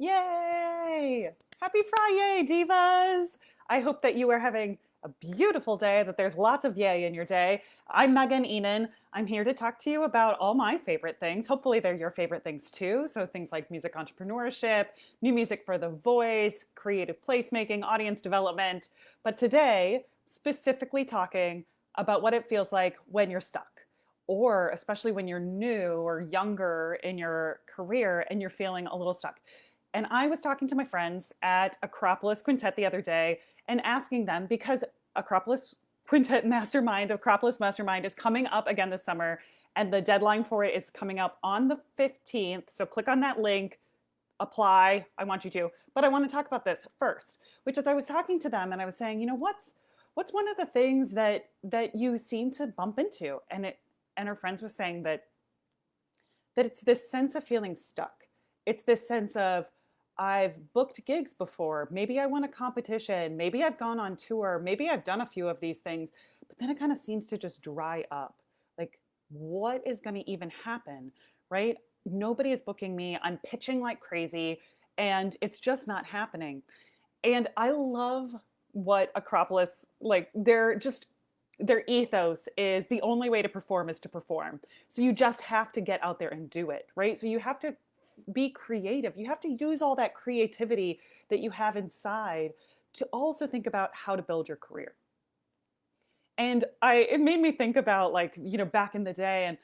Yay! Happy Fri-YAY, divas! I hope that you are having a beautiful day, that there's lots of yay in your day. I'm Megan Enan. I'm here to talk to you about all my favorite things. Hopefully, they're your favorite things too. So, things like music entrepreneurship, new music for the voice, creative placemaking, audience development. But today, specifically talking about what it feels like when you're stuck, or especially when you're new or younger in your career and you're feeling a little stuck. And I was talking to my friends at Akropolis Quintet the other day and asking them because Akropolis Quintet Mastermind, Akropolis Mastermind is coming up again this summer, and the deadline for it is coming up on the 15th. So click on that link, apply. I want you to. But I want to talk about this first, which is I was talking to them and I was saying, what's one of the things that you seem to bump into? And her friends was saying that it's this sense of feeling stuck. It's this sense of I've booked gigs before. Maybe I won a competition. Maybe I've gone on tour. Maybe I've done a few of these things, but then it kind of seems to just dry up. Like, what is going to even happen, right? Nobody is booking me. I'm pitching like crazy, and it's just not happening. And I love what Acropolis, like, their ethos is the only way to perform is to perform. So you just have to get out there and do it, right? So you have to be creative. You have to use all that creativity that you have inside to also think about how to build your career. And it made me think about, like, back in the day, and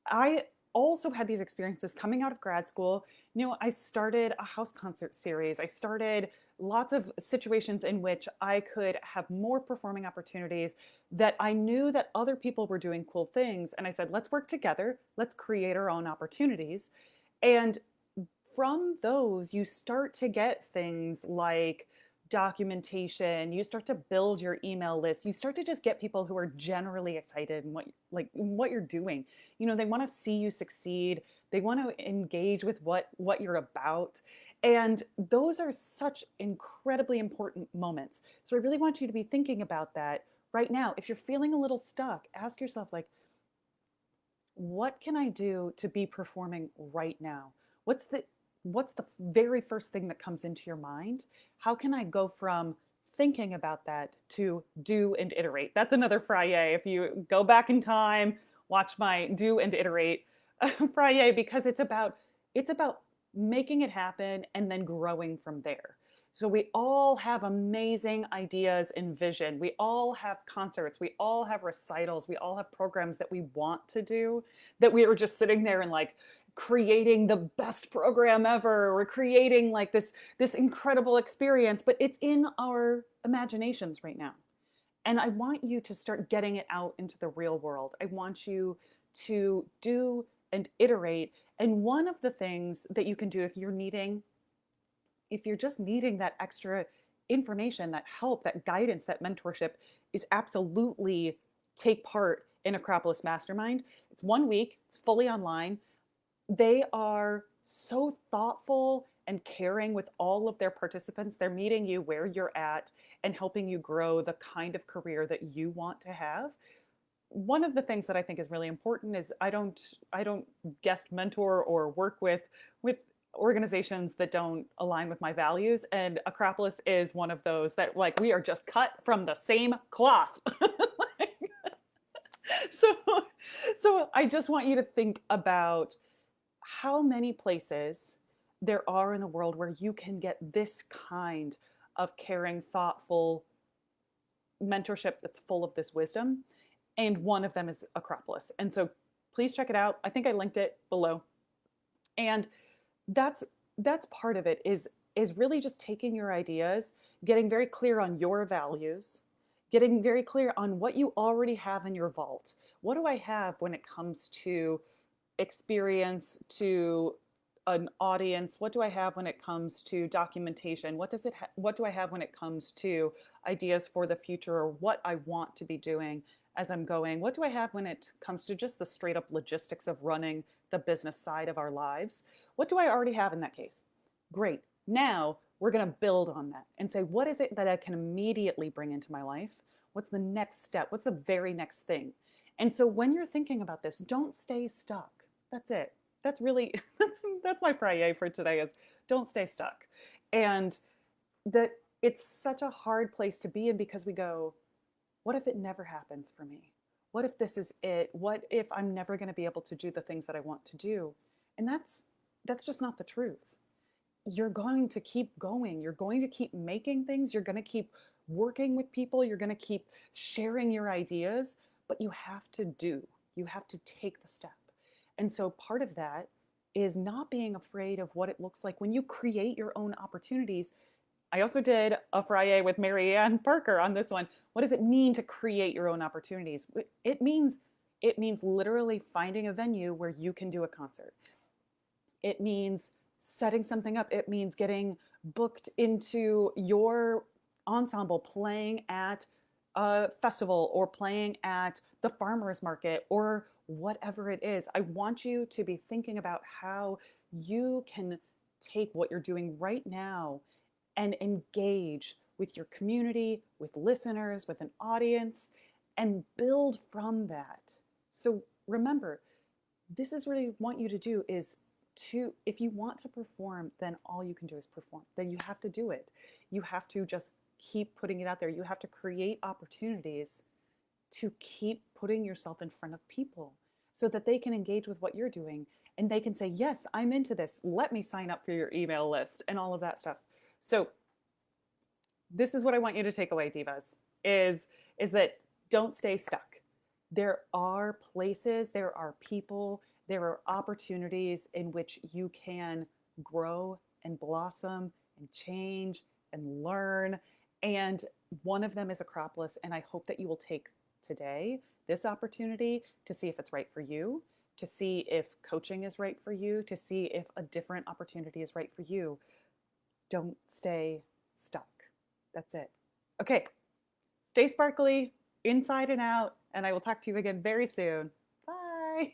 I also had these experiences coming out of grad school. I started a house concert series. I started lots of situations in which I could have more performing opportunities, that I knew that other people were doing cool things. And I said, let's work together. Let's create our own opportunities. And from those, you start to get things like documentation. You start to build your email list. You start to just get people who are generally excited in what you're doing. They want to see you succeed. They want to engage with what you're about. And those are such incredibly important moments. So I really want you to be thinking about that right now. If you're feeling a little stuck, ask yourself, like, what can I do to be performing right now? What's the very first thing that comes into your mind? How can I go from thinking about that to do and iterate? That's another Fri-YAY. If you go back in time, watch my do and iterate Fri-YAY, because it's about making it happen and then growing from there. So we all have amazing ideas and vision. We all have concerts. We all have recitals. We all have programs that we want to do, that we are just sitting there and like creating the best program ever. We're creating like this incredible experience, but it's in our imaginations right now. And I want you to start getting it out into the real world. I want you to do and iterate. And one of the things that you can do if you're just needing that extra information, that help, that guidance, that mentorship, is absolutely take part in Akropolis Mastermind. It's 1 week, it's fully online. They are so thoughtful and caring with all of their participants. They're meeting you where you're at and helping you grow the kind of career that you want to have. One of the things that I think is really important is I don't guest mentor or work with organizations that don't align with my values, and Akropolis is one of those that, like, we are just cut from the same cloth. So I just want you to think about how many places there are in the world where you can get this kind of caring, thoughtful mentorship that's full of this wisdom. And one of them is Akropolis. And so please check it out. I think I linked it below. And that's part of it, is really just taking your ideas, getting very clear on your values, getting very clear on what you already have in your vault. What do I have when it comes to experience, to an audience? What do I have when it comes to documentation? What do I have when it comes to ideas for the future, or what I want to be doing as I'm going? What do I have when it comes to just the straight up logistics of running the business side of our lives? What do I already have in that case? Great. Now we're going to build on that and say, what is it that I can immediately bring into my life? What's the next step? What's the very next thing? And so when you're thinking about this, don't stay stuck. That's it. That's really, that's my Fri-YAY for today, is Don't stay stuck. And that it's such a hard place to be in because we go, what if it never happens for me? What if this is it? What if I'm never going to be able to do the things that I want to do? And that's just not the truth. You're going to keep going. You're going to keep making things. You're going to keep working with people. You're going to keep sharing your ideas, but you have to do. You have to take the step. And so part of that is not being afraid of what it looks like when you create your own opportunities. I also did a Fri-YAY with Mary Ann Parker on this one. What does it mean to create your own opportunities? It means literally finding a venue where you can do a concert. It means setting something up. It means getting booked into your ensemble, playing at a festival or playing at the farmer's market or whatever it is. I want you to be thinking about how you can take what you're doing right now and engage with your community, with listeners, with an audience, and build from that. So remember, this is what I want you to do is to, if you want to perform, then all you can do is perform. Then you have to do it. You have to just keep putting it out there. You have to create opportunities to keep putting yourself in front of people so that they can engage with what you're doing and they can say, yes, I'm into this. Let me sign up for your email list and all of that stuff. So this is what I want you to take away, divas, is that don't stay stuck. There are places, there are people, there are opportunities in which you can grow and blossom and change and learn. And one of them is Akropolis. And I hope that you will take today this opportunity to see if it's right for you, to see if coaching is right for you, to see if a different opportunity is right for you. Don't stay stuck. That's it. Okay. Stay sparkly inside and out. And I will talk to you again very soon. Bye.